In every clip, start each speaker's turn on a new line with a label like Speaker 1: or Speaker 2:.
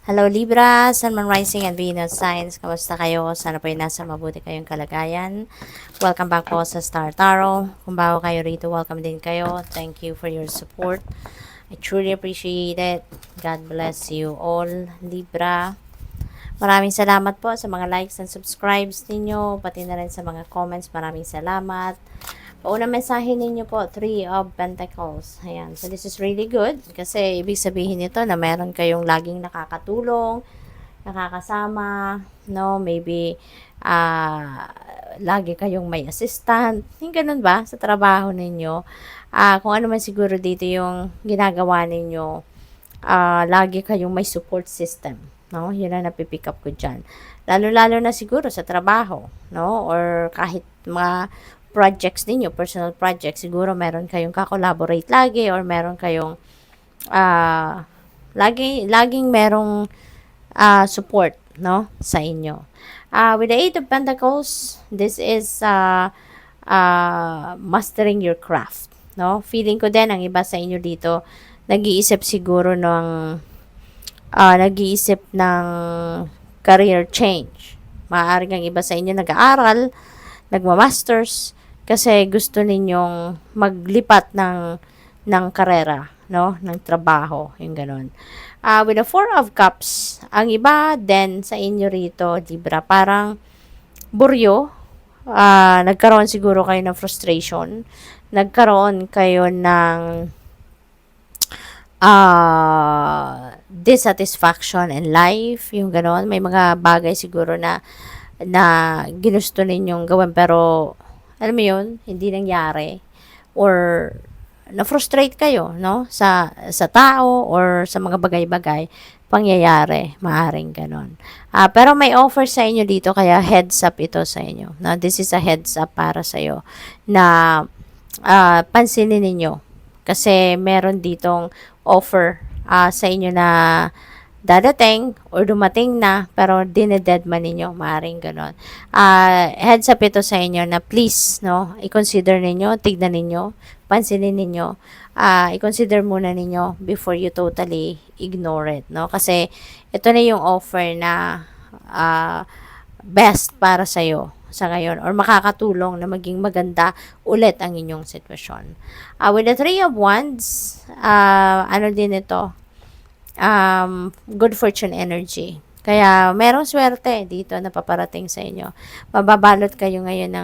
Speaker 1: Hello Libra, Sun, Moon, Rising, and Venus signs. Kamusta kayo? Sana po ay nasa mabuti kayong kalagayan. Welcome back po sa Star Tarot. Kung bago kayo rito, welcome din kayo. Thank you for your support. I truly appreciate it. God bless you all, Libra. Maraming salamat po sa mga likes and subscribes ninyo, pati na rin sa mga comments. Maraming salamat. Unang mensahe ninyo po, Three of Pentacles. Ayan. So, this is really good. Kasi, ibig sabihin nito na meron kayong laging nakakatulong, nakakasama, no? Maybe, lagi kayong may assistant. Yung ganun ba? Sa trabaho ninyo. Kung ano man siguro dito yung ginagawa ninyo, lagi kayong may support system. No? Yun ang napipick up ko dyan. Lalo-lalo na siguro sa trabaho. No? Or kahit mga projects ninyo, personal projects, siguro meron kayong kakolaborate lagi or meron kayong laging merong support, no, sa inyo. With the Eight of Pentacles, this is mastering your craft, no? Feeling ko din ang iba sa inyo dito nag-iisip siguro nag-iisip ng career change. Maaaring ang iba sa inyo nag-aaral, nagma-masters, kasi gusto ninyong maglipat ng karera, no? Ng trabaho, yung ganun. With the Four of Cups, ang iba din sa inyo rito, Libra, parang buryo. Nagkaroon siguro kayo ng frustration. Nagkaroon kayo ng dissatisfaction in life, yung gano'n. May mga bagay siguro na ginusto ninyong gawin pero alam mo yun, hindi nangyari or na-frustrate kayo, no? Sa tao or sa mga bagay-bagay pangyayari, maaring ganon. Pero may offer sa inyo dito kaya heads up ito sa inyo. No? This is a heads up para sa iyo na pansinin ninyo kasi meron ditong offer sa inyo na dadating or dumating na pero dinededman ninyo, maaaring ganon. Heads up ito sa inyo na please, no, i-consider ninyo, tignan ninyo, pansinin ninyo, i-consider muna ninyo before you totally ignore it, no, kasi ito na yung offer na best para sa'yo sa ngayon or makakatulong na maging maganda ulit ang inyong sitwasyon. With the Three of Wands, ano din ito, good fortune energy. Kaya merong swerte dito na paparating sa inyo. Mababalot kayo ngayon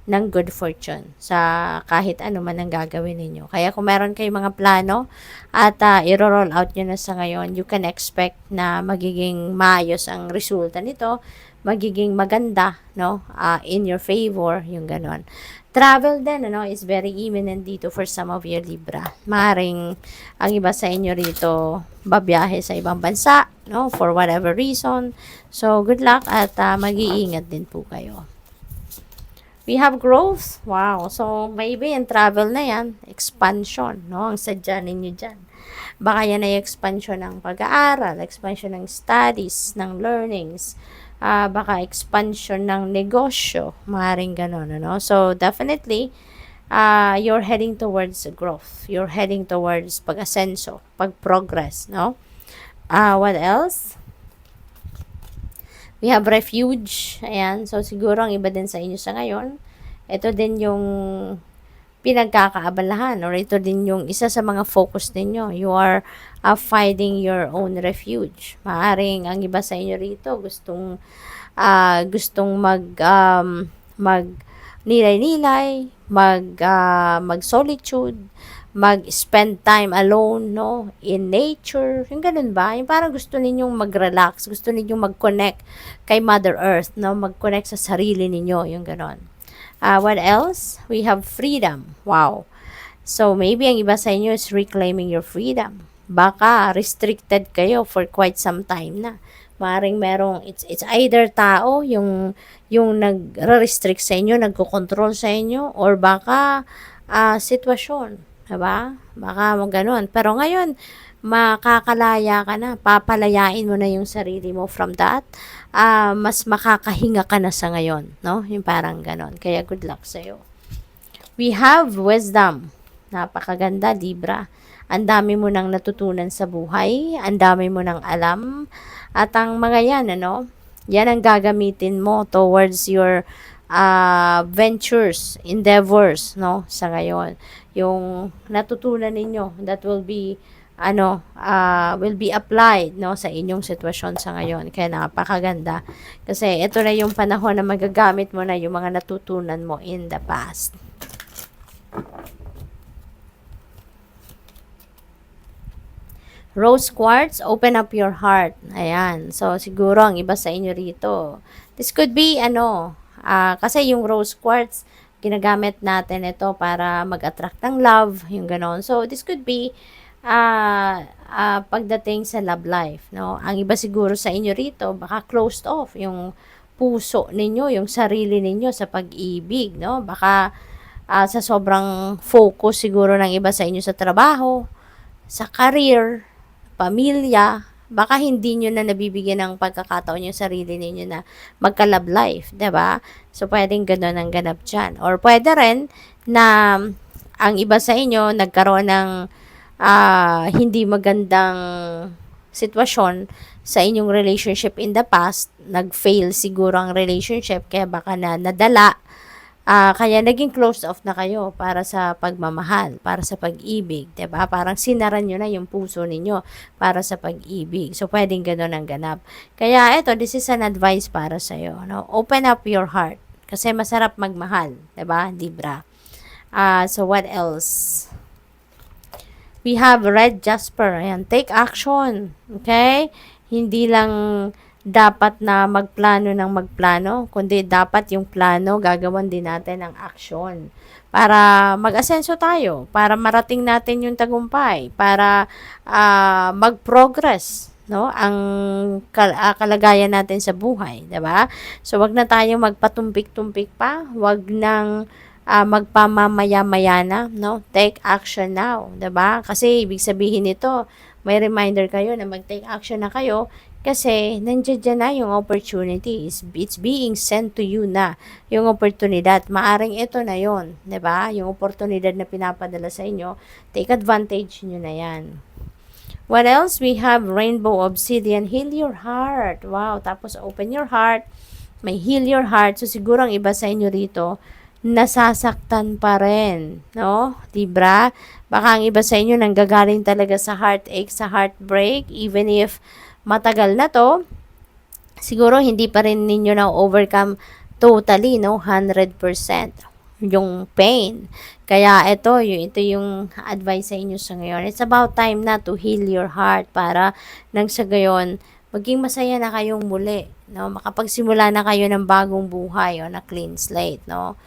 Speaker 1: ng good fortune sa kahit ano man ang gagawin ninyo. Kaya kung meron kayong mga plano at i-roll out nyo na sa ngayon, you can expect na magiging maayos ang resulta nito, magiging maganda, no, in your favor, yung ganon. Travel din, ano, is very imminent dito for some of you, Libra. Maring ang iba sa inyo rito babiyahe sa ibang bansa, no, for whatever reason. So, good luck at mag-iingat din po kayo. We have growth. Wow. So, maybe yung travel na yan, expansion, no, ang sadya ninyo dyan. Baka yan ay expansion ng pag-aaral, expansion ng studies, ng learnings, baka expansion ng negosyo, maaaring ganon, ano? So, definitely, you're heading towards growth. You're heading towards pag-asenso, pag-progress, no? What else? We have refuge. Ayan. So, siguro ang iba din sa inyo sa ngayon, ito din yung pinagkakaabalahan or ito din yung isa sa mga focus ninyo. You are finding your own refuge. Maaring ang iba sa inyo rito gustong mag nilay-nilay, mag solitude, mag-spend time alone, no, in nature, yung ganun ba? Yung parang gusto ninyong mag-relax, gusto ninyong mag-connect kay Mother Earth, no, mag-connect sa sarili ninyo, yung ganun. What else? We have freedom. Wow. So, maybe ang iba sa inyo is reclaiming your freedom. Baka restricted kayo for quite some time na. Maring merong, it's either tao, yung nag-restrict sa inyo, nagko-control sa inyo, or baka sitwasyon. Diba? Baka ganun. Pero ngayon, makakalaya ka na. Papalayain mo na yung sarili mo from that. Mas makakahinga ka na sa ngayon. No? Yung parang ganon. Kaya good luck sa'yo. We have wisdom. Napakaganda, Libra. Ang dami mo nang natutunan sa buhay, ang dami mo nang alam, at ang mga yan, yan ang gagamitin mo towards your ventures, endeavors, no, sa ngayon. Yung natutunan ninyo, that will be applied, no, sa inyong sitwasyon sa ngayon. Kaya napakaganda. Kasi ito na yung panahon na magagamit mo na yung mga natutunan mo in the past. Rose quartz, open up your heart. Ayan. So, siguro ang iba sa inyo rito. This could be, kasi yung rose quartz, ginagamit natin ito para mag-attract ng love, yung ganon. So, this could be, pagdating sa love life, no? Ang iba siguro sa inyo rito, baka closed off yung puso ninyo, yung sarili ninyo sa pag-ibig, no? Baka, sa sobrang focus siguro ng iba sa inyo sa trabaho, sa career, pamilya, baka hindi nyo na nabibigyan ng pagkakataon yung sarili ninyo na magka-love life, 'di ba? So, pwedeng gano'n ang ganap dyan. Or pwede rin na ang iba sa inyo nagkaroon ng hindi magandang sitwasyon sa inyong relationship in the past, nag-fail siguro ang relationship, kaya baka nadala. Kaya naging closed off na kayo para sa pagmamahal, para sa pag-ibig, 'di ba? Parang sinaran niyo na yung puso ninyo para sa pag-ibig. So, pwedeng gano'n ang ganap. Kaya ito, this is an advice para sa iyo, no? Open up your heart kasi masarap magmahal, 'di ba? Libra. So what else? We have red jasper. Ayan, take action. Okay? Hindi lang dapat na magplano ng magplano, kundi dapat yung plano, gagawan din natin ng action. Para mag-asenso tayo, para marating natin yung tagumpay, para mag-progress, no, ang kalagayan natin sa buhay, 'di ba? So wag na tayong magpatumpik-tumpik pa, wag nang magpamamaya-maya na, no? Take action now, 'di ba? Kasi ibig sabihin nito, may reminder kayo na mag-take action na kayo kasi nandiyan na yung opportunity. It's being sent to you na yung oportunidad. Maaring ito na yon, 'di ba? Yung oportunidad na pinapadala sa inyo, take advantage nyo na yan. What else? We have rainbow obsidian, heal your heart. Wow, tapos open your heart, may heal your heart. So siguro ang iba sa inyo rito, nasasaktan pa rin, no? Libra, baka ang iba sa inyo nanggagaling talaga sa heartache, sa heartbreak, even if matagal na to, siguro hindi pa rin ninyo na overcome totally, no? 100% yung pain. Kaya ito yung advice sa inyo sa ngayon. It's about time na to heal your heart para nang sa gayon, maging masaya na kayong muli, no? Makapagsimula na kayo ng bagong buhay o na clean slate, no?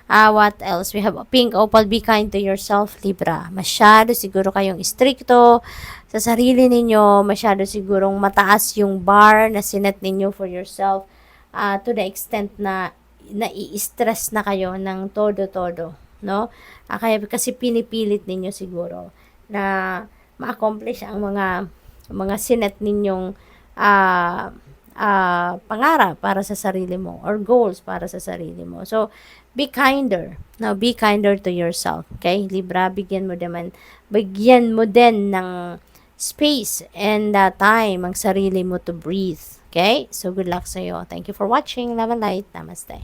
Speaker 1: What else? We have a pink opal. Be kind to yourself, Libra. Masyado siguro kayong stricto sa sarili ninyo. Masyado sigurong mataas yung bar na sinet ninyo for yourself, to the extent na nai-stress na kayo ng todo-todo, no? Kaya kasi pinipilit ninyo siguro na ma-accomplish ang mga sinet ninyong pangarap para sa sarili mo or goals para sa sarili mo. So, be kinder. Now, be kinder to yourself. Okay? Libra, bigyan mo din ng space and time ang sarili mo to breathe. Okay? So, good luck sa'yo. Thank you for watching. Love and light. Namaste.